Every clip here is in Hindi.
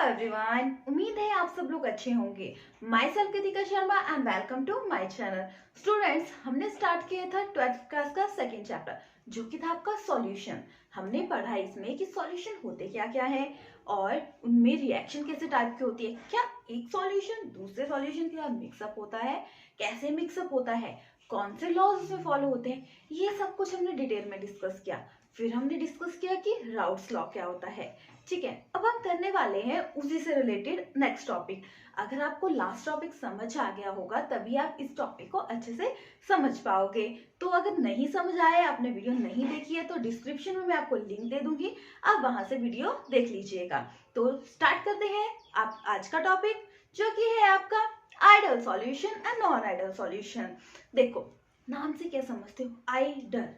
एवरीवन, उम्मीद है आप सब लोग अच्छे होंगे। Myself Kritika Sharma and welcome to my channel. Students, हमने स्टार्ट किया था 12th क्लास का सेकेंड चैप्टर जो कि था आपका सॉल्यूशन। हमने पढ़ा इसमें कि सॉल्यूशन होते क्या क्या है और उनमें रिएक्शन कैसे टाइप की होती है, क्या एक सॉल्यूशन दूसरे सॉल्यूशन के साथ मिक्सअप होता है, कैसे मिक्सअप होता है, कौन से लॉज उसमें फॉलो होते हैं, ये सब कुछ हमने डिटेल में डिस्कस किया। फिर हमने डिस्कस किया कि राउट्स लॉ क्या होता है। ठीक है, अब हम करने वाले हैं उसी से रिलेटेड नेक्स्ट टॉपिक। अगर आपको लास्ट टॉपिक समझ आ गया होगा तभी आप इस टॉपिक को अच्छे से समझ पाओगे। तो अगर नहीं समझ आया, आपने वीडियो नहीं देखी है, तो डिस्क्रिप्शन में मैं आपको लिंक दे दूंगी, आप वहां से वीडियो देख लीजिएगा। तो स्टार्ट करते हैं आप आज का टॉपिक जो कि है आपका ideal solution and non ideal solution. देखो, नाम से क्या समझते हो? आइडल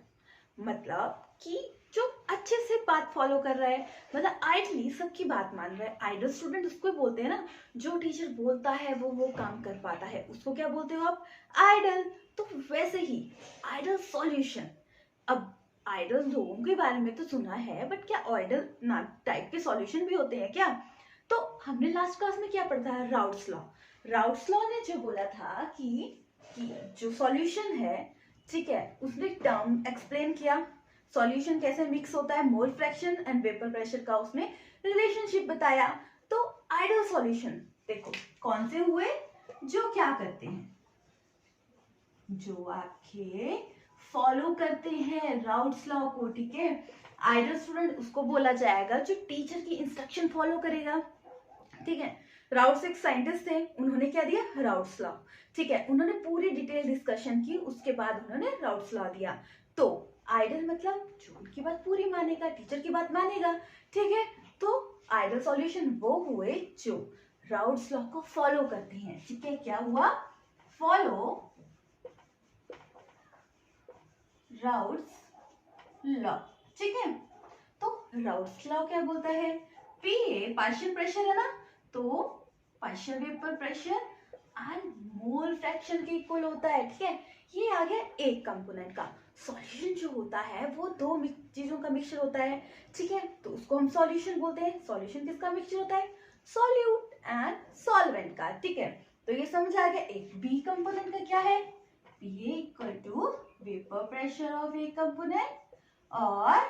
मतलब कि जो अच्छे से बात फॉलो कर रहा है, मतलब आइडली सबकी बात मान रहा है। आइडल स्टूडेंट उसको बोलते हैं ना, जो टीचर बोलता है वो काम कर पाता है, उसको क्या बोलते हो आप? आइडल। तो वैसे ही आइडल सॉल्यूशन। अब आइडल लोगों के बारे में तो सुना है, बट क्या आइडल ना टाइप के सॉल्यूशन भी होते हैं क्या? तो हमने लास्ट क्लास में क्या पढ़ा है? Routes law. राउट्स लॉ ने जो बोला था कि जो सॉल्यूशन है, ठीक है, उसने टर्म एक्सप्लेन किया, सॉल्यूशन कैसे मिक्स होता है, mole fraction and vapour pressure का उसने रिलेशनशिप बताया। तो आइडल सॉल्यूशन देखो कौन से हुए, जो क्या करते हैं, जो आपके फॉलो करते हैं राउट्स लॉ को। ठीक है, आइडल स्टूडेंट उसको बोला जाएगा जो टीचर की इंस्ट्रक्शन फॉलो करेगा। ठीक है, राउट्स एक साइंटिस्ट थे, उन्होंने क्या दिया? Routes law. ठीक है, उन्होंने पूरी डिटेल डिस्कशन की, उसके बाद उन्होंने राउट्स लॉ दिया। तो आइडल मतलब जो उनकी बात पूरी मानेगा, टीचर की बात मानेगा। ठीक है, तो आइडल सॉल्यूशन वो हुए जो राउट्स लॉ को फॉलो करते हैं। ठीक है, क्या हुआ? Follow routes law. ठीक है, तो राउट्स लॉ क्या बोलता है? पी ए पार्शियल प्रेशर है ना, तो partial vapour pressure and mole fraction के इक्वल होता है। ठीक है, ये आ गया एक कंपोनेंट का। सॉल्यूशन जो होता है वो दो चीजों का मिक्सचर होता है। ठीक है, तो उसको हम सॉल्यूशन बोलते हैं। सॉल्यूशन किसका मिक्सचर होता है? सॉल्यूट एंड सॉल्वेंट का। ठीक है, तो ये समझ आ गया। एक बी कंपोनेंट का क्या है? P equal to vapour pressure of a component और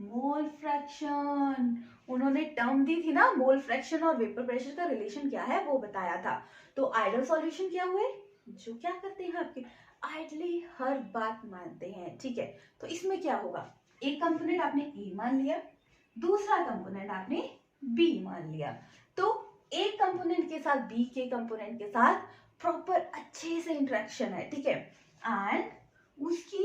मोल फ्रैक्शन। उन्होंने टर्म दी थी ना, मोल फ्रैक्शन और वेपर प्रेशर का रिलेशन क्या है वो बताया था। तो आइडल सॉल्यूशन क्या हुए? जो क्या करते हैं आपके आइडली हर बात मानते हैं। ठीक है, तो इसमें क्या होगा? एक कंपोनेंट आपने ए मान लिया, दूसरा कंपोनेंट आपने बी मान लिया। तो एक कंपोनेंट के साथ बी के कंपोनेंट के साथ प्रॉपर अच्छे से इंटरेक्शन है। ठीक है, एंड उसकी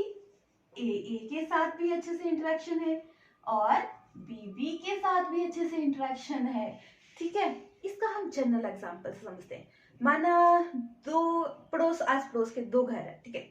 ए के साथ भी अच्छे से इंटरेक्शन है और बी के साथ भी अच्छे से इंटरेक्शन है। ठीक है, इसका हम जनरल एग्जांपल समझते हैं। माना दो पड़ोस, आस पड़ोस के दो घर है। ठीक है,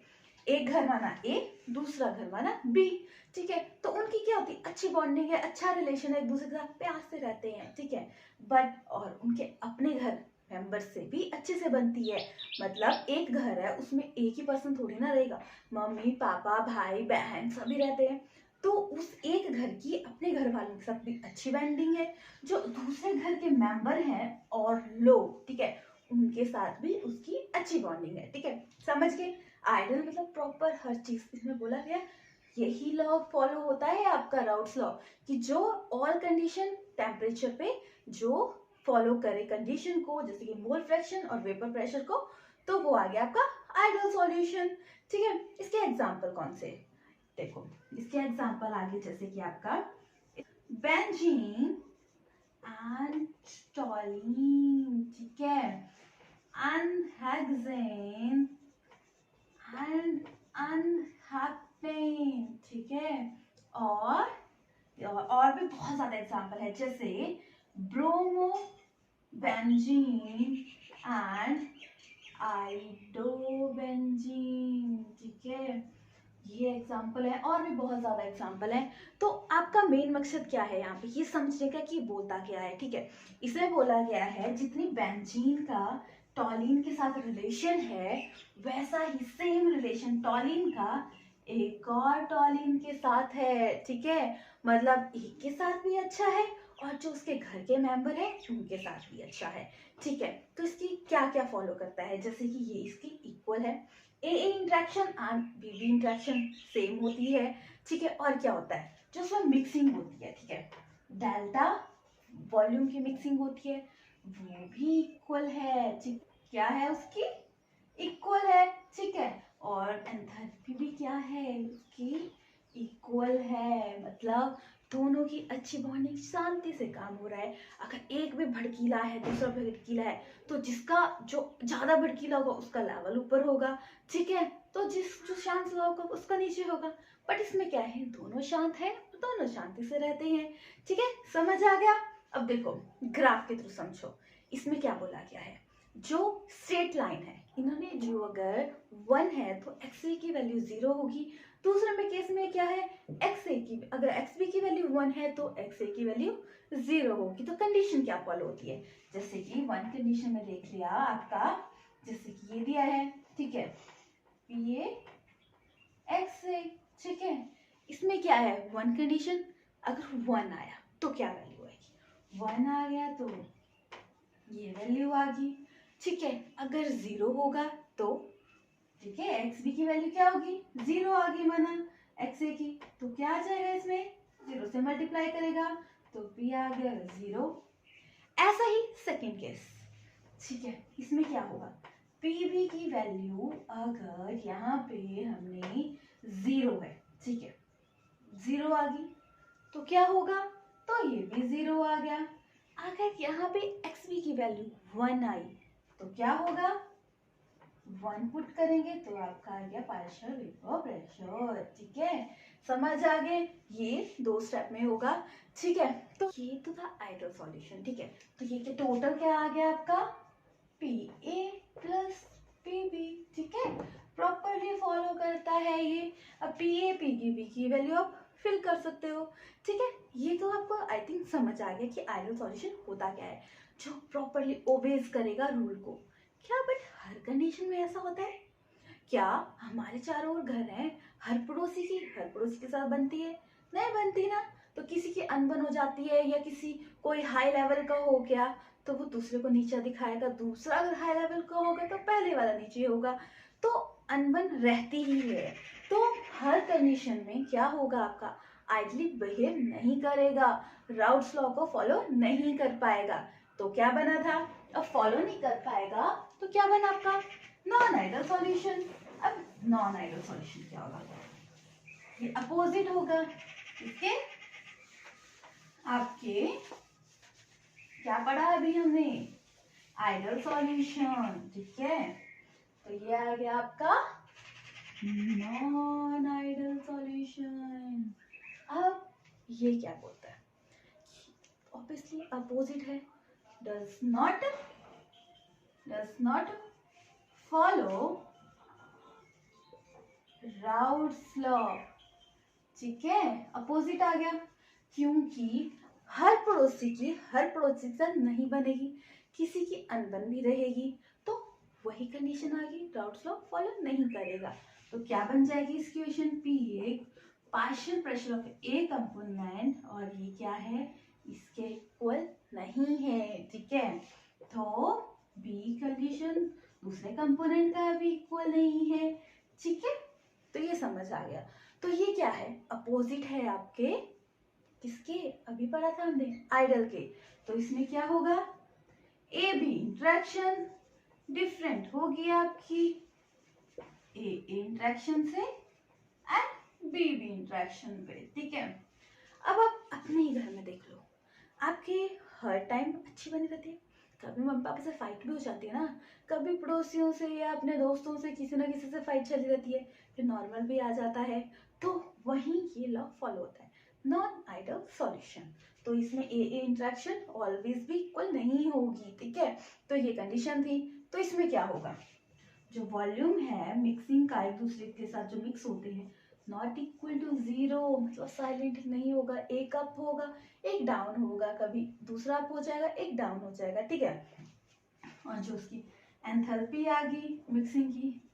एक घर माना ए, दूसरा घर माना बी। ठीक है, तो उनकी क्या होती है? अच्छी बॉन्डिंग है, अच्छा रिलेशन है, एक दूसरे के साथ प्यार से रहते हैं। ठीक है, बट और उनके अपने घर मेंबर से भी अच्छे से बनती है। मतलब एक घर है, उसमें एक ही पर्सन थोड़ी ना रहेगा, मम्मी पापा भाई बहन सभी रहते हैं। तो उस एक घर की अपने घर वालों के साथ भी अच्छी बॉन्डिंग है, जो दूसरे घर के मेंबर हैं और लोग, ठीक है, उनके साथ भी उसकी अच्छी बॉन्डिंग है। ठीक है, समझ गए? आइडल मतलब प्रॉपर हर चीज इसमें बोला गया। यही लॉ फॉलो होता है आपका राउट्स लॉ, कि जो ऑल कंडीशन टेम्परेचर पे जो फॉलो करे कंडीशन को, जैसे कि मोल फ्रैक्शन और वेपर प्रेशर को, तो वो आ गया आपका आइडल सॉल्यूशन। ठीक है, इसके एग्जांपल कौन से? देखो, इसके एग्जांपल आगे जैसे कि आपका बेंजीन एंड टॉलीन। ठीक है, अनहेक्सेन एंड अनहेप्टेन। ठीक है, और भी बहुत ज्यादा एग्जांपल है, जैसे ब्रोमो बेंजीन एंड आइडोबेंजीन। ठीक है, ये एग्जाम्पल है, और भी बहुत ज्यादा एग्जाम्पल है। तो आपका मेन मकसद क्या है यहाँ पे? ये समझने का कि बोलता क्या है। ठीक है, इसमें बोला गया है जितनी बेंजीन का टॉलिन के साथ रिलेशन है, वैसा ही सेम रिलेशन टॉलिन का एक और टॉलिन के साथ है। ठीक है, मतलब एक के साथ भी अच्छा है और जो उसके घर के मेंबर हैं उनके साथ भी अच्छा है, ठीक है। तो इसकी क्या क्या फॉलो करता है, जैसे कि ये इसकी इक्वल है, A interaction and B interaction same होती है, ठीक है। और क्या होता है, जो उसमें मिक्सिंग होती है, ठीक है, डेल्टा वॉल्यूम की मिक्सिंग होती है वो भी इक्वल है, ठीक, क्या है उसकी इक्वल है, ठीक है। और एंथैल्पी भी क्या है उसकी इक्वल है, मतलब दोनों की अच्छी बॉन्डिंग, शांति से काम हो रहा है। अगर एक भी भड़कीला है दूसरा भी भड़कीला है तो जिसका जो ज्यादा भड़कीला होगा उसका लेवल ऊपर होगा, ठीक है, तो जो शांत स्वभाव का उसका नीचे होगा। बट इसमें क्या है, दोनों शांत है, दोनों शांति से रहते हैं, ठीक है, समझ आ गया। अब देखो ग्राफ के थ्रू समझो, इसमें क्या बोला गया है, जो स्ट्रेट लाइन है इन्होंने जो अगर 1 है तो एक्स की वैल्यू 0 होगी, दूसरे में केस में क्या है, एक्स ए की अगर एक्स बी की वैल्यू 1 है तो एक्स ए की वैल्यू 0 होगी। तो कंडीशन क्या फॉलो होती है, जैसे कि 1 कंडीशन में देख लिया आपका, जैसे कि ये दिया है, ठीक है, ये एक्स ए, ठीक है, इसमें क्या है 1 कंडीशन, अगर 1 आया तो क्या वैल्यू आएगी, 1 आ गया तो ये वैल्यू आ गई, ठीक है। अगर 0 होगा तो ठीक है एक्स बी की वैल्यू क्या होगी, 0 आ गई माना एक्स ए की, तो क्या आ जाएगा इसमें, 0 से मल्टीप्लाई करेगा तो बी आ गया 0। ऐसा ही सेकंड केस, ठीक है, इसमें क्या होगा, पी बी की वैल्यू अगर यहाँ पे हमने 0 है, ठीक है, 0 आ गई तो क्या होगा, तो ये भी 0 आ गया। अगर यहाँ पे एक्स बी की वैल्यू 1 आई तो क्या होगा, 1 पुट करेंगे तो आपका आ गया पार्शियल वेपर प्रेशर, ठीक है, समझ आ गए, ये 2 स्टेप में होगा, ठीक है। तो ये तो था आइडियल सॉल्यूशन, ठीक है। तो ये के टोटल क्या आ गया आपका, P A plus P B, ठीक है, प्रॉपरली फॉलो करता है ये। अब पी ए पी की बी की वैल्यू आप फिल कर सकते हो, ठीक है। ये तो आपको आई थिंक समझ आ गया कि आइडियल सॉल्यूशन होता क्या है, जो प्रॉपरली ओबेज करेगा रूल को। क्या बट हर कंडीशन में ऐसा होता है क्या, हमारे चारों ओर घर हैं, हर पड़ोसी के साथ बनती है, नहीं बनती ना, तो किसी की अनबन हो जाती है या किसी कोई हाई लेवल का हो गया तो वो दूसरे को नीचा दिखाएगा, दूसरा अगर हाई लेवल का होगा तो पहले वाला नीचे होगा, तो अनबन रहती ही है। तो हर कंडीशन में क्या होगा, आपका आइडली बिहेव नहीं करेगा, राउट्स लॉ को फॉलो नहीं कर पाएगा, तो क्या बना था, अब फॉलो नहीं कर पाएगा तो क्या बना आपका नॉन आइडियल सॉल्यूशन। अब नॉन आइडियल सॉल्यूशन क्या होगा, ये अपोजिट होगा इसके, आपके क्या पढ़ा अभी हमने, आइडियल सॉल्यूशन, ठीक है। तो ये आ गया आपका नॉन आइडियल सॉल्यूशन। अब ये क्या बोलता है, ऑब्वियसली अपोजिट है, does not follow routes law, ठीक है, अपोजिट आ गया, क्योंकि हर पड़ोसी से नहीं बनेगी, किसी की अनबन भी रहेगी, तो वही कंडीशन आ गई, राउट्स लॉ फॉलो नहीं करेगा। तो क्या बन जाएगी इसकी equation, P A partial pressure of a component, और ये क्या है इसके इक्वल नहीं है, ठीक है। तो बी कंडीशन दूसरे कंपोनेंट का भी इक्वल नहीं है, ठीक है। तो ये समझ आ गया। तो ये क्या है, अपोजिट है आपके किसके, अभी पढ़ा था हमने आइडल के। तो इसमें क्या होगा, ए बी इंट्रैक्शन डिफरेंट होगी आपकी ए इंट्रैक्शन से एंड बी बी इंट्रैक्शन पे, ठीक है। अब आप अपने ही घर में देख लो, आपके हर टाइम अच्छी बनी रहती है, कभी मम्मी पापा से फाइट भी हो जाती है ना, कभी पड़ोसियों से या अपने दोस्तों से किसी ना किसी से फाइट चली रहती है, फिर नॉर्मल भी आ जाता है, तो वही ये लॉ फॉलो होता है, नॉन आइडियल सॉल्यूशन। तो इसमें ए इंट्रैक्शन ऑलवेज भी इक्वल नहीं होगी, ठीक है। तो ये कंडीशन थी। तो इसमें क्या होगा, जो वॉल्यूम है मिक्सिंग का एक दूसरे के साथ जो मिक्स होते हैं नॉट इक्वल टू 0, मतलब साइलेंट नहीं होगा, एक अप होगा एक डाउन होगा, कभी दूसरा अप हो जाएगा एक डाउन हो जाएगा, ठीक है। और जो उसकी एंथैल्पी आ गई मिक्सिंग की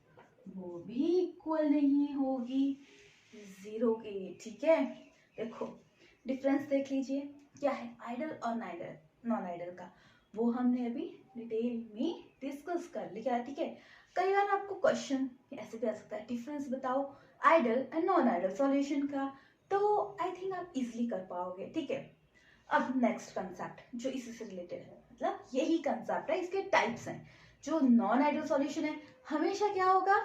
वो भी इक्वल नहीं होगी 0 की, ठीक है। देखो डिफरेंस देख लीजिए, क्या है आइडल और नॉन आइडल का, वो हमने अभी डिटेल में डिस्कस कर लिया, ठीक है। कई बार आपको क्वेश्चन ऐसे भी आ सकता है, डिफरेंस बताओ ideal and non ideal solution का, तो आई थिंक आप इजिली कर पाओगे, ठीक है। अब नेक्स्ट कंसेप्ट जो इसी से रिलेटेड है, मतलब यही कंसेप्ट है, इसके टाइप्स हैं। जो नॉन आइडल सॉल्यूशन है हमेशा क्या होगा,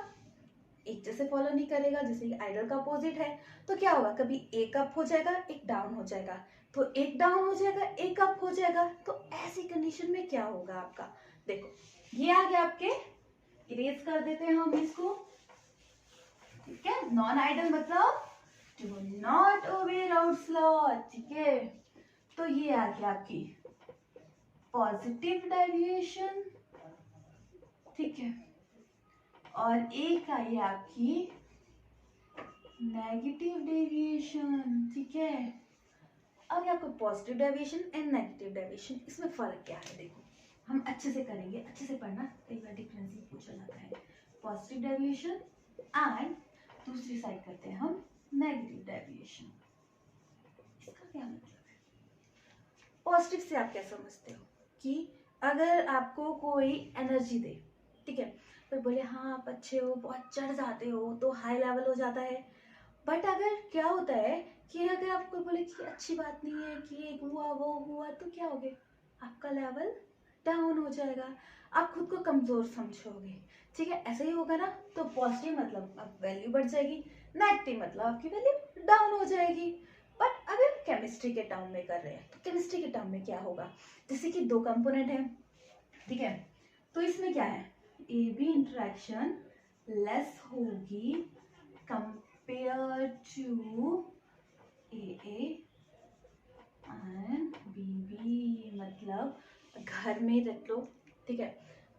एक जैसे फॉलो नहीं करेगा, जैसे कि आइडल का अपोजिट है, तो क्या होगा, कभी एक अप हो जाएगा एक डाउन हो जाएगा, तो एक डाउन हो जाएगा एक अप हो जाएगा, तो ऐसी कंडीशन में क्या होगा आपका, देखो ये आ गया आपके, इरेज कर देते हैं हम इसको, ठीक है। नॉन आइडल मतलब do not obey routes law, ठीक है। तो ये आ गया आपकी पॉजिटिव डेविएशन, ठीक है, और एक आई आपकी नेगेटिव डेविएशन, ठीक है। अब आपको positive deviation and negative deviation, इसमें फर्क क्या है, देखो हम अच्छे से करेंगे, अच्छे से पढ़ना, कई बार डिफरेंस भी पूछा जाता है। पॉजिटिव डेविएशन एंड दूसरी साइड करते हैं हम नेगेटिव डेविएशन, इसका क्या मतलब है। पॉजिटिव से आप क्या समझते हो कि अगर आपको कोई एनर्जी दे, ठीक है, तो बोले हाँ आप अच्छे हो, बहुत चढ़ जाते हो, तो हाई लेवल हो जाता है। बट अगर क्या होता है कि अगर आपको बोले कि अच्छी बात नहीं है, कि एक हुआ वो हुआ, तो क्या होगे, आपका लेवल डाउन हो जाएगा, आप खुद को कमजोर समझोगे, ठीक है। ऐसा ही होगा ना, तो पॉजिटिव मतलब अब वैल्यू बढ़ जाएगी, नेगेटिव मतलब आपकी वैल्यू डाउन हो जाएगी। बट अगर केमिस्ट्री के टर्म में कर रहे हैं, तो केमिस्ट्री के टर्म में क्या होगा, जैसे कि दो कंपोनेंट है, ठीक है, तो इसमें क्या है, ए बी इंटरेक्शन लेस होगी compare to A and B, मतलब घर में रख लो, ठीक है।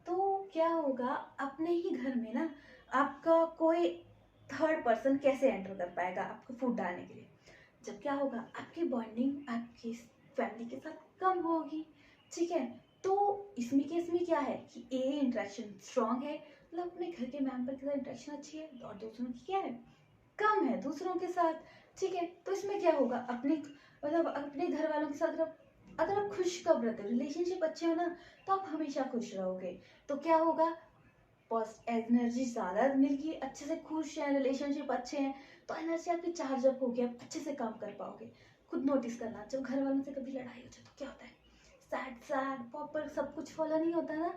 तो क्या होगा, अपने ही घर में ना आपका कोई थर्ड पर्सन कैसे एंटर कर पाएगा आपको फूड डालने के लिए, जब क्या होगा आपकी बॉन्डिंग आपकी फैमिली के साथ कम होगी, ठीक है। तो इसमें केस में क्या है कि ए इंटरेक्शन स्ट्रांग है, मतलब अपने घर के मेंबर के साथ इंटरेक्शन अच्छी है, और दूसरों की क्या है, कम है दूसरों के साथ, ठीक है। तो इसमें क्या होगा, अपने मतलब अपने घर वालों के साथ अगर आप खुश कब रहते हो, रिलेशनशिप अच्छे हो ना, तो आप हमेशा खुश रहोगे, तो क्या होगा, एनर्जी ज्यादा मिलेगी, अच्छे से खुश है, रिलेशनशिप अच्छे हैं, तो एनर्जी आपकी चार्ज अप होगी, आप अच्छे से काम कर पाओगे। खुद नोटिस करना, जब घर वालों से कभी लड़ाई हो जाए तो क्या होता है, सैड सैड प्रॉपर सब कुछ फॉलो नहीं होता ना,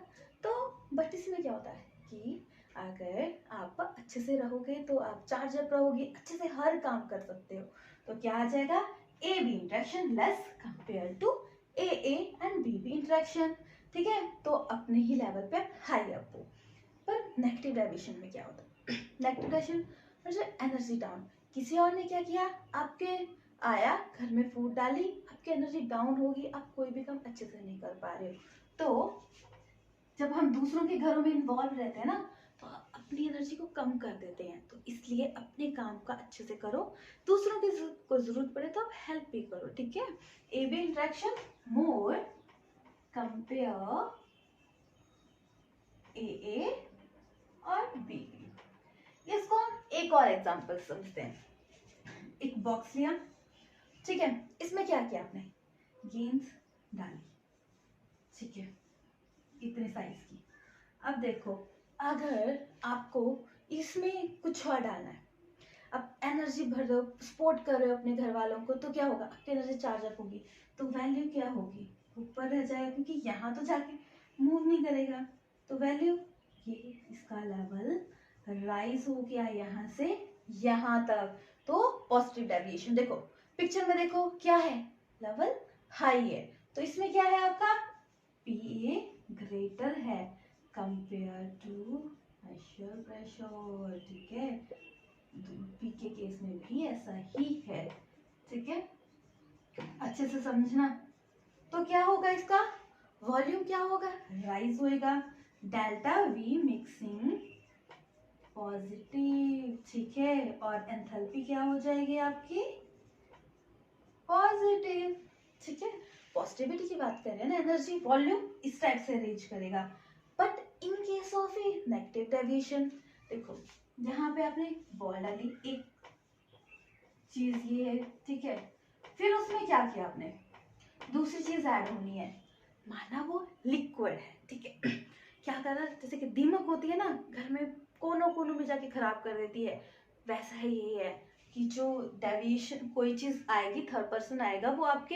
तो बट इसमें क्या होता है कि अगर आप अच्छे से रहोगे तो आप चार्ज अप रहोगे, अच्छे से हर काम कर सकते हो, तो क्या आ जाएगा, A B interaction less compare to A and B B interaction, ठीक है। तो अपने ही लेवल पे हाई अप हो। पर नेगेटिव डाइवेशन में क्या होता है, नेगेटिव डाइवेशन मतलब एनर्जी डाउन, किसी और ने क्या किया, आपके आया घर में फूड डाली, आपकी एनर्जी डाउन होगी, आप कोई भी काम अच्छे से नहीं कर पा रहे हो। तो जब हम दूसरों के घरों में इन्वॉल्व रहते हैं ना, तो अपनी एनर्जी को कम कर देते हैं, तो इसलिए अपने काम का अच्छे से करो, दूसरों की को जरूरत पड़े तो आप हेल्प भी करो, ठीक है। A B interaction more compare A और बी। इसको हम एक और एग्जांपल समझते हैं, एक बॉक्स लिया, ठीक है, इसमें क्या किया आपने, गेंद डाली, ठीक है, इतने साइज की। अब देखो अगर आपको इसमें कुछ और डालना है, अब एनर्जी भर रहे हो, सपोर्ट कर रहे हो अपने घर वालों को, तो क्या होगा, आपकी एनर्जी चार्ज अप होगी, तो वैल्यू क्या होगी, ऊपर रह जाएगा, क्योंकि यहाँ तो जाके मूव नहीं करेगा, तो वैल्यू ये इसका लेवल राइज हो गया यहाँ से यहाँ तक, तो पॉजिटिव डेविएशन, देखो पिक्चर में देखो क्या है, लेवल हाई है, तो इसमें क्या है आपका पी ग्रेटर है कंपेयर टू प्रेशर, ठीक है, पी के केस में भी ऐसा ही है, ठीक है, अच्छे से समझना। तो क्या होगा, इसका वॉल्यूम क्या होगा, राइज होएगा, डेल्टा वी मिक्सिंग पॉजिटिव, ठीक है, और एंथैल्पी क्या हो जाएगी आपकी पॉजिटिव, ठीक है। पॉजिटिविटी की बात कर रहे हैं ना, एनर्जी वॉल्यूम इस टाइप से अरेंज करेगा। But in case of A negative deviation, देखो यहाँ पे आपने बॉल डाली, एक चीज ये है, ठीक है, फिर उसमें क्या किया आपने, दूसरी चीज ऐड होनी है, माना वो लिक्विड है, ठीक है, क्या कर रहा है, जैसे कि दीमक होती है ना घर में, कोनों कोनों में जाके खराब कर देती है, वैसा ही ये है कि जो डेविएशन कोई चीज आएगी, थर्ड पर्सन आएगा, वो आपके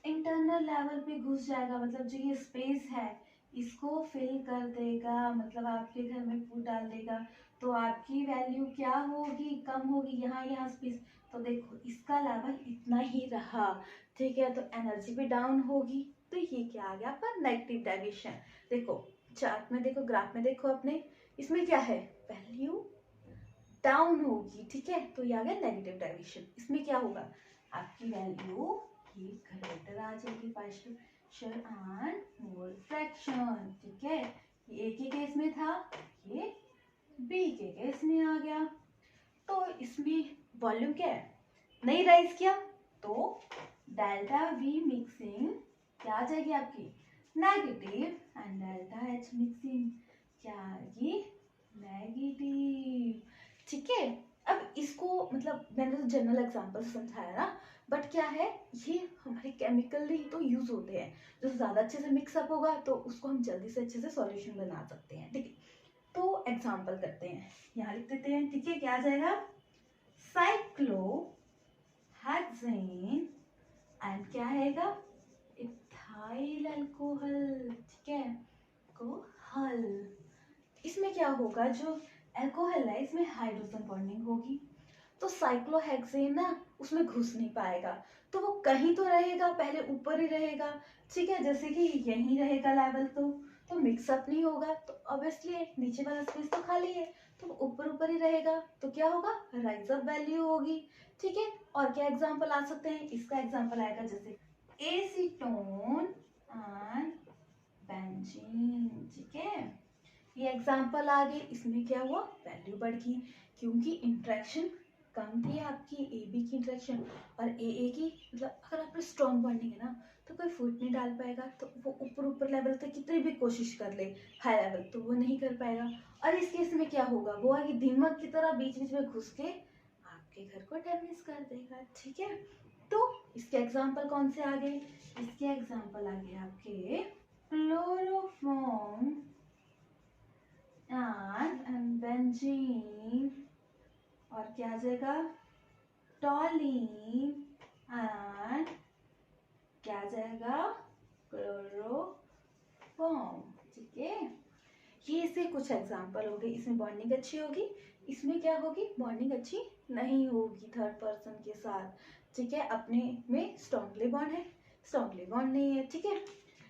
इंटरनल लेवल पे घुस जाएगा, मतलब जो ये स्पेस है इसको फिल कर देगा, मतलब आपके घर में फूड डाल देगा, तो आपकी वैल्यू क्या होगी, कम होगी, यहाँ यहाँ स्पेस, तो देखो इसका लेवल इतना ही रहा, ठीक है, तो एनर्जी भी डाउन होगी, तो ये क्या आ गया आपका नेगेटिव डेविएशन। देखो चार्ट में देखो, ग्राफ में देखो अपने, इसमें क्या है, वैल्यू डाउन होगी, ठीक है, तो ये आ गया नेगेटिव डेविएशन। इसमें क्या होगा, आपकी वैल्यू ये ग्रेटर आ जाएगी, पार्शियल एंड मोल फ्रैक्शन, ठीक है, ये ए के केस में था, ये बी के केस में आ गया, तो इसमें वॉल्यूम क्या है, नहीं राइज किया, तो डेल्टा वी मिक्सिंग क्या आ जाएगी आपकी negative, and delta H mixing क्या आएगी नेगेटिव, ठीक है। अब इसको मतलब मैंने तो जनरल एग्जांपल से समझाया ना, बट क्या है, ये हमारे केमिकली तो यूज होते हैं, जो ज्यादा अच्छे से मिक्सअप होगा तो उसको हम जल्दी से अच्छे से सॉल्यूशन बना सकते हैं, ठीक है। तो एग्जांपल करते हैं, यहाँ लिख देते हैं, ठीक है, क्या आ जाएगा, साइक्लोहेक्सेन एंड क्या आएगा, इथाइल अल्कोहल, ठीक है, अल्कोहल। इसमें क्या होगा, जो अल्कोहल है इसमें हाइड्रोजन बॉन्डिंग होगी, तो साइक्लोहेक्सेन ना उसमें घुस नहीं पाएगा, तो वो कहीं तो रहेगा, पहले ऊपर ही रहेगा, ठीक है, जैसे कि यहीं रहेगा लेवल, तो मिक्सअप नहीं होगा, तो ऑब्वियसली नीचे वाला स्पेस तो खाली है, तो ऊपर ऊपर ही रहेगा, तो क्या होगा, राइज अप वैल्यू होगी, ठीक है। और क्या एग्जांपल आ सकते हैं, इसका एग्जांपल आएगा जैसे एसीटोन एंड बेंजीन, ठीक है, ये एग्जांपल आ गए, इसमें क्या हुआ, वैल्यू बढ़ गई, क्योंकि इंट्रैक्शन कम थी आपकी ए बी की इंट्रैक्शन और ए की, मतलब अगर आप स्ट्रॉन्ग बॉन्डिंग है ना, तो कोई फूड नहीं डाल पाएगा, तो वो ऊपर ऊपर लेवल तक कितनी भी कोशिश कर ले हाई लेवल, तो वो नहीं कर पाएगा, और इस केस में क्या होगा, वो आगे दीमक की तरह बीच बीच में घुस के आपके घर को डैमेज कर देगा, ठीक है। तो इसके एग्जाम्पल कौन से आ गए, इसके एग्जाम्पल आ गए आपके क्लोरोफॉर्म एंड बेंजीन, और क्या आ जाएगा, टॉलीन एंड क्या आ जाएगा, क्लोरोफॉर्म, ठीक है। ये इसके कुछ एग्जांपल हो गए, इसमें बॉन्डिंग अच्छी होगी, इसमें क्या होगी, बॉन्डिंग अच्छी नहीं होगी थर्ड पर्सन के साथ, ठीक है, अपने में स्ट्रॉन्गली बॉन्ड है, स्ट्रॉन्गली बॉन्ड नहीं है, ठीक है।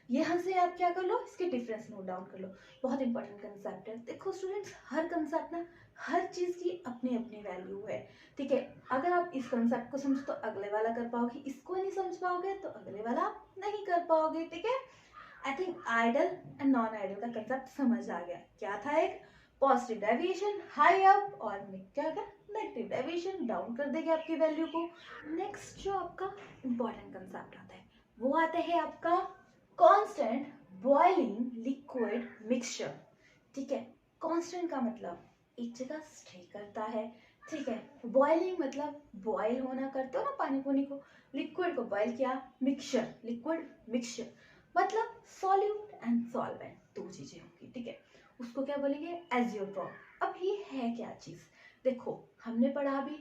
यहाँ से आप क्या कर लो, इसके डिफरेंस नोट डाउन कर लो, बहुत इंपॉर्टेंट कंसेप्ट है। देखो स्टूडेंट्स, हर कंसेप्ट ना, हर चीज की अपनी अपनी वैल्यू है, ठीक है, अगर आप इस कंसेप्ट को समझो तो अगले वाला कर पाओगे, इसको नहीं समझ पाओगे तो अगले वाला नहीं कर पाओगे, ठीक है। I think ideal and non ideal का कंसेप्ट समझ आ गया, क्या था, एक पॉजिटिव डेविएशन हाई अप, और क्या था, नेगेटिव डेविएशन डाउन कर देगी आपकी वैल्यू को। नेक्स्ट जो आपका इंपॉर्टेंट कंसेप्ट आता है, वो आता है आपका कांस्टेंट बॉइलिंग लिक्विड मिक्सचर, ठीक है। कांस्टेंट का मतलब एक जगह स्टे करता है, ठीक है, बॉइलिंग मतलब बॉयल होना, करते हो ना पानी पुनी को, लिक्विड को बॉयल किया, मिक्सचर लिक्विड मिक्सचर मतलब सॉल्यूट एंड सॉल्वेंट, दो चीजें होंगी, ठीक है, उसको क्या बोलेंगे, एजियोट्रॉप। अब ये है क्या चीज, देखो हमने पढ़ा भी,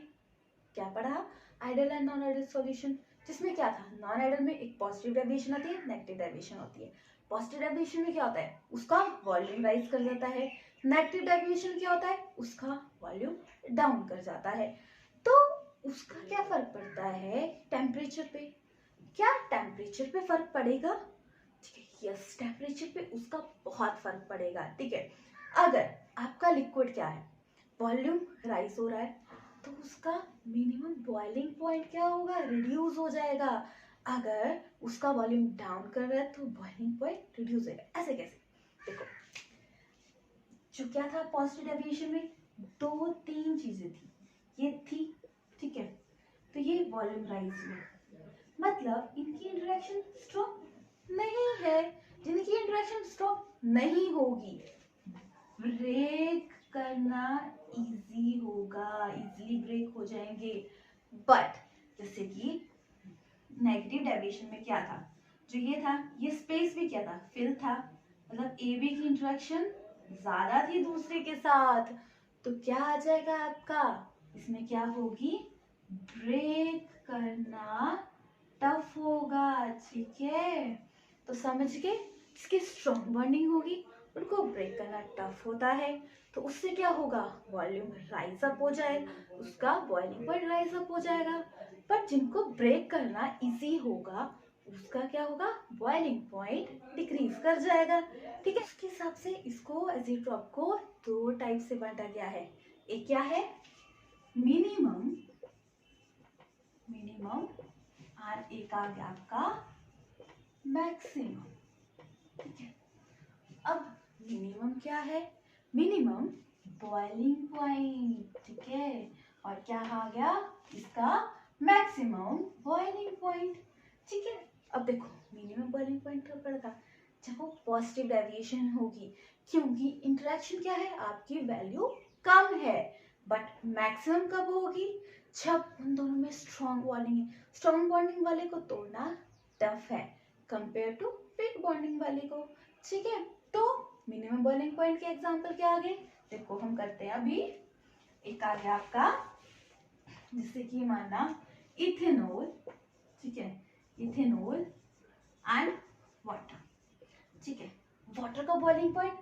क्या पढ़ा, ideal and non ideal solution, जिसमें क्या था, नॉन आइडल में एक पॉजिटिव डेविएशन होती है, नेगेटिव डेविएशन होती है। पॉजिटिव डेविएशन में क्या होता है, उसका वॉल्यूम राइज कर जाता है, नेगेटिव डेविएशन क्या होता है, उसका वॉल्यूम डाउन कर जाता है। तो उसका क्या फर्क पड़ता है टेम्परेचर पे, क्या टेम्परेचर पे फर्क पड़ेगा, ठीक है, यस, टेम्परेचर पे उसका बहुत फर्क पड़ेगा, ठीक है। अगर आपका लिक्विड क्या है, वॉल्यूम राइज हो रहा है, तो उसका मिनिमम बॉइलिंग पॉइंट क्या होगा, रिड्यूस हो जाएगा, अगर उसका वॉल्यूम डाउन कर रहा है तो बॉइलिंग पॉइंट रिड्यूस होगा। ऐसे कैसे, देखो जो क्या था पॉजिटिव डेविएशन में, दो तीन चीजें थी, ये थी, ठीक है, तो ये वॉल्यूम राइज हुआ, मतलब इनकी इंटरेक्शन स्ट्रॉन्ग नहीं है, जिनकी इंटरेक्शन स्ट्रॉन्ग नहीं होगी ब्रेक करना इजी होगा, इजीली ब्रेक हो जाएंगे। बट जैसे कि नेगेटिव डेविएशन में क्या था, जो ये था ये स्पेस भी क्या था, फिल था, मतलब ए बी की इंटरेक्शन ज्यादा थी दूसरे के साथ, तो क्या आ जाएगा आपका, इसमें क्या होगी, ब्रेक करना टफ होगा। ठीक है, तो समझ गए, इसकी स्ट्रॉन्ग बॉन्डिंग होगी, उनको ब्रेक करना टफ होता है, तो उससे क्या होगा, वॉल्यूम राइज अप हो जाएगा, उसका बॉइलिंग पॉइंट राइज अप हो जाएगा। पर जिनको ब्रेक करना इजी होगा उसका क्या होगा, बॉइलिंग पॉइंट डिक्रीज कर जाएगा। ठीक है, उसके हिसाब से इसको एज़ोट्रॉप को दो टाइप से बांटा गया है। एक क्या है, मिनिमम, मिनिमम, और एक आ गया आपका मैक्सिमम। ठीक है, अब मिनिमम क्या है, मिनिमम बॉइलिंग पॉइंट। ठीक है, और क्या आ गया इसका, मैक्सिमम बॉइलिंग पॉइंट। ठीक है, अब देखो मिनिमम बॉइलिंग पॉइंट कब पड़ेगा, जब वो पॉजिटिव डेविएशन होगी, क्योंकि इंटरेक्शन क्या है, आपकी वैल्यू कम है। बट मैक्सिमम कब होगी, जब उन दोनों में स्ट्रॉन्ग बॉन्डिंग है। स्ट्रॉन्ग बॉन्डिंग वाले को तोड़ना टफ है कंपेयर टू वीक बॉन्डिंग वाले को। ठीक है, तो मिनिमम बॉइलिंग पॉइंट के एग्जांपल क्या आ गए, देखो हम करते हैं अभी। एक आ गया आपका, जैसे कि माना इथेनॉल, ठीक है, इथेनॉल एंड वाटर। ठीक है, वाटर का बॉइलिंग पॉइंट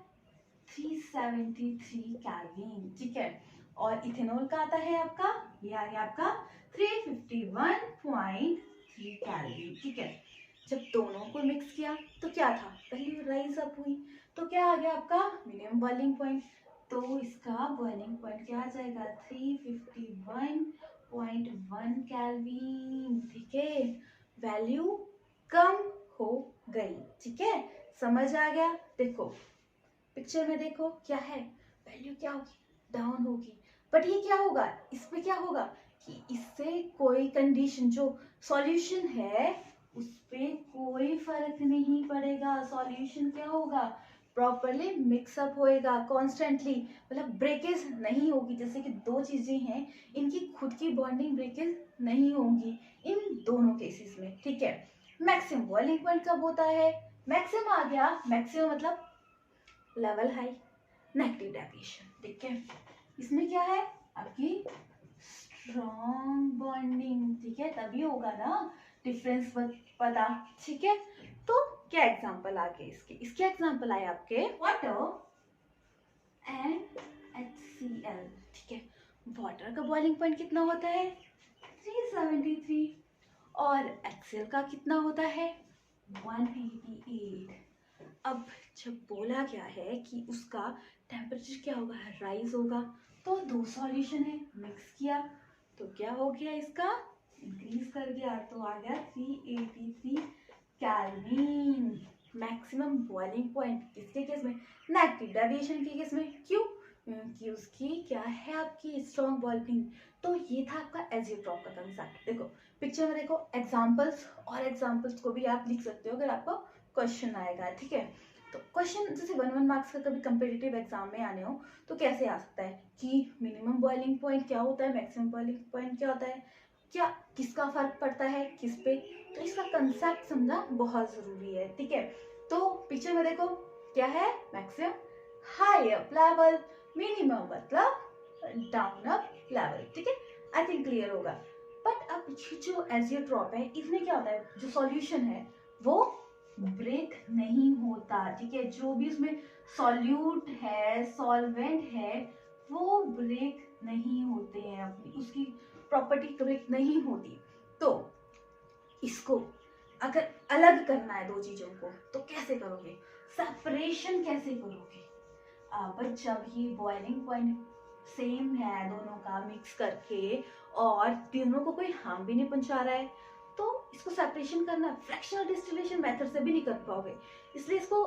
373 केल्विन। ठीक है, और इथेनॉल का आता है आपका, ये आ गया आपका 351.3 केल्विन। ठीक है, जब दोनों को मिक्स किया तो क्या था, पहले राइज अप हुई, तो क्या आ गया आपका मिनिमम बॉइलिंग पॉइंट, तो इसका बॉइलिंग पॉइंट क्या आ जाएगा, 351.1 केल्विन। ठीक है, वैल्यू कम हो गई। ठीक है, समझ आ गया, देखो पिक्चर में देखो क्या है, वैल्यू क्या होगी, डाउन होगी। बट ये क्या होगा, इसमें क्या होगा कि इससे कोई कंडीशन जो सॉल्यूशन है उस पे कोई फर्क नहीं पड़ेगा। सॉल्यूशन क्या होगा, प्रॉपरली मिक्सअप होएगा कॉन्स्टेंटली, मतलब ब्रेकेज नहीं होगी। जैसे कि दो चीजें हैं, इनकी खुद की बॉन्डिंग ब्रेकेज नहीं होंगी इन दोनों केसेस में। ठीक है, मैक्सिमम बॉइलिंग पॉइंट कब होता है, मैक्सिमम आ गया, मैक्सिमम मतलब लेवल हाई, नेगेटिव डेविएशन। ठीक है, इसमें क्या है आपकी स्ट्रॉन्ग बॉन्डिंग। ठीक है, तभी होगा ना डिफरेंस पता। ठीक है, तो क्या एग्जांपल आ गए इसके, इसके एग्जांपल आए आपके वाटर एंड HCl। ठीक है, वाटर का बॉइलिंग पॉइंट कितना होता है, 373, और HCl का कितना होता है, 188। अब जब बोला गया है कि उसका टेम्परेचर क्या होगा, राइज होगा, तो दो सॉल्यूशन है, मिक्स किया तो क्या हो गया, इसका इंक्रीज कर गया, तो आ गया 383 केल्विन। मैक्सिमम बॉइलिंग पॉइंट किसके केस में, नेगेटिव डेविएशन के केस में। क्यों, क्योंकि उसकी क्या है आपकी स्ट्रॉन्ग बॉइलिंग। तो ये था आपका एज़ोट्रॉप का कंसेप्ट। देखो पिक्चर में देखो एग्जांपल्स, और एग्जांपल्स को भी आप लिख सकते हो अगर आपको क्वेश्चन आएगा। ठीक है, तो क्वेश्चन जैसे 1 मार्क्स का कभी कंपिटिटिव एग्जाम में आने हो तो कैसे आ सकता है कि मिनिमम बॉइलिंग पॉइंट क्या होता है, मैक्सिमम बॉइलिंग पॉइंट क्या होता है, क्या किसका फर्क पड़ता है किस पे, तो इसका कंसेप्ट समझना बहुत जरूरी है। ठीक है, तो पिक्चर में देखो क्या है, maximum high up level, minimum मतलब डाउन अप लेवल। ठीक है, आई थिंक क्लियर होगा। बट अब जो एज़ोट्रॉप है इसमें क्या होता है, जो सॉल्यूशन है वो ब्रेक नहीं होता। ठीक है, जो भी उसमें सॉल्यूट है, सॉल्वेंट है, वो ब्रेक नहीं होते हैं, अपनी उसकी प्रॉपर्टी ब्रेक नहीं होती। तो इसको अगर अलग करना है दो चीजों को तो कैसे करोगे, सेपरेशन कैसे करोगे। अब जब ये बॉइलिंग पॉइंट सेम है दोनों का मिक्स करके और तीनों को कोई हार्म भी नहीं पहुंचा रहा है, तो इसको सेपरेशन करना फ्रैक्शनल डिस्टिलेशन मेथड से भी नहीं कर पाओगे। इसलिए इसको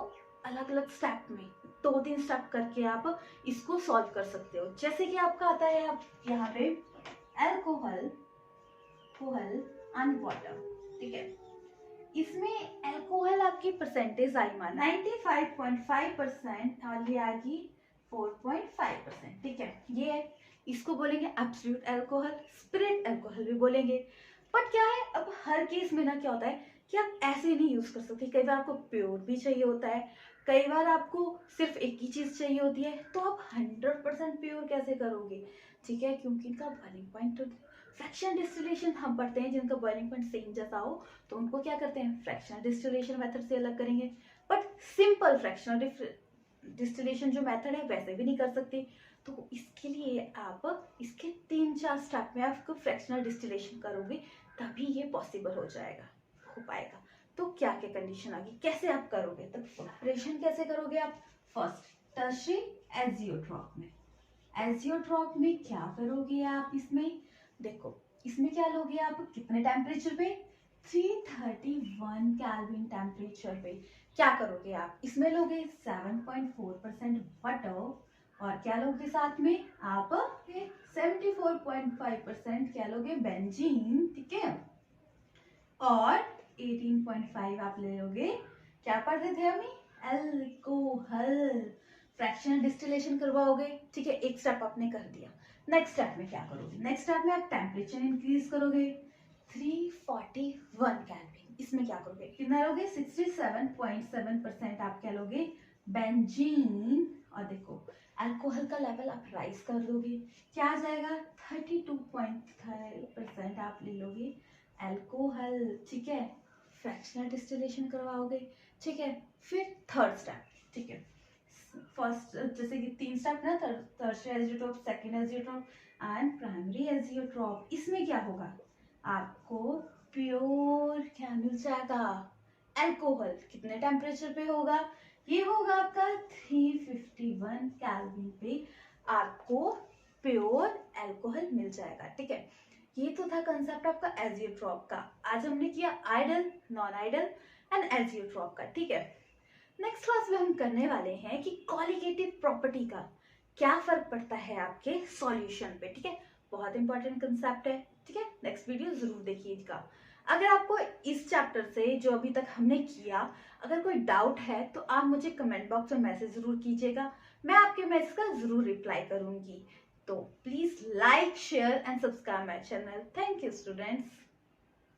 अलग अलग स्टेप में 2-3 स्टेप करके आप इसको सॉल्व कर सकते हो। जैसे कि आपका आता है, आप यहाँ पे एल्कोहल, कोहल एंड वाटर। ठीक है, इसमें अल्कोहल आपकी परसेंटेज आई मान 95.5% और ये आएगी 4.5%। ठीक है, ये है, इसको बोलेंगे एब्सोल्यूट अल्कोहल, स्पिरिट अल्कोहल भी बोलेंगे। बट क्या है, अब हर केस में ना क्या होता है कि आप ऐसे नहीं यूज कर सकते। कई बार आपको प्योर भी चाहिए होता है, कई बार आपको सिर्फ एक ही चीज चाहिए होती है, तो आप 100% प्योर कैसे करोगे, ठीक है, क्योंकि इनका बॉइलिंग पॉइंट फ्रैक्शनल डिस्टिलेशन हम पढ़ते हैं, जिनका बॉइलिंग पॉइंट सेम जैसा हो तो उनको क्या करते हैं, फ्रैक्शनल डिस्टिलेशन मेथड से अलग करेंगे। बट सिंपल फ्रैक्शनल डिस्टिलेशन जो मेथड है वैसे भी नहीं कर सकते, तो इसके लिए आप इसके 3-4 स्टेप में आपको फ्रैक्शनल डिस्टिलेशन करोगे, तभी ये पॉसिबल हो पाएगा। तो क्या क्या कंडीशन आ गई, कैसे आप करोगे, तो प्रिपरेशन कैसे करोगे आप, फर्स्ट टर्शियरी एजियोट्रॉप में। एजियोट्रॉप में क्या करोगे आप, इसमें देखो, इसमें क्या लोगे आप, कितने टेम्परेचर पे, 331 केल्विन टेम्परेचर पे क्या करोगे आप, इसमें लोगे 7.4% वाटर, और क्या लोगे साथ में आप 74.5% क्या लोगे, बेंजीन, ठीक है, और 18.5 आप ले लोगे, क्या पढ़ रहे थे अभी, अल्कोहल। फ्रैक्शनल डिस्टिलेशन करवाओगे, ठीक है, एक स्टेप आपने कर दिया। नेक्स्ट स्टेप में क्या करोगे, नेक्स्ट स्टेप में आप टेम्परेचर इंक्रीज करोगे 341 केल्विन, इसमें क्या करोगे, कितना लोगे, 67.7% आप क्या लोगे, बेंजीन, और देखो अल्कोहल का लेवल आप राइज कर दोगे, क्या आ जाएगा, 32.5% आप ले लोगे अल्कोहल, ठीक है, फ्रैक्शनल डिस्टिलेशन करवाओगे, ठीक है। फिर थर्ड स्टेप, ठीक है, फर्स्ट जैसे कि 3 स्टेप ना, tertiary azeotrope, second azeotrope and primary azeotrope, इसमें क्या होगा, आपको प्योर क्या मिल जाएगा, अल्कोहल, कितने टेम्परेचर पे होगा, ये होगा आपका 351 केल्विन पे आपको प्योर अल्कोहल मिल जाएगा, ठीक है। ये तो था कंसेप्ट आपका एजियोट्रॉप का। आज हमने किया ideal, non ideal and azeotrope का, ठीक है। नेक्स्ट क्लास में हम करने वाले हैं कि कॉलिगेटिव प्रॉपर्टी का क्या फर्क पड़ता है आपके सॉल्यूशन पे, ठीक है, बहुत इंपॉर्टेंट कंसेप्ट है, ठीक है। नेक्स्ट वीडियो जरूर देखिएगा। अगर आपको इस चैप्टर से जो अभी तक हमने किया अगर कोई डाउट है तो आप मुझे कमेंट बॉक्स में मैसेज जरूर कीजिएगा, मैं आपके मैसेज का जरूर रिप्लाई करूंगी। तो please like, share and subscribe my channel. Thank you students.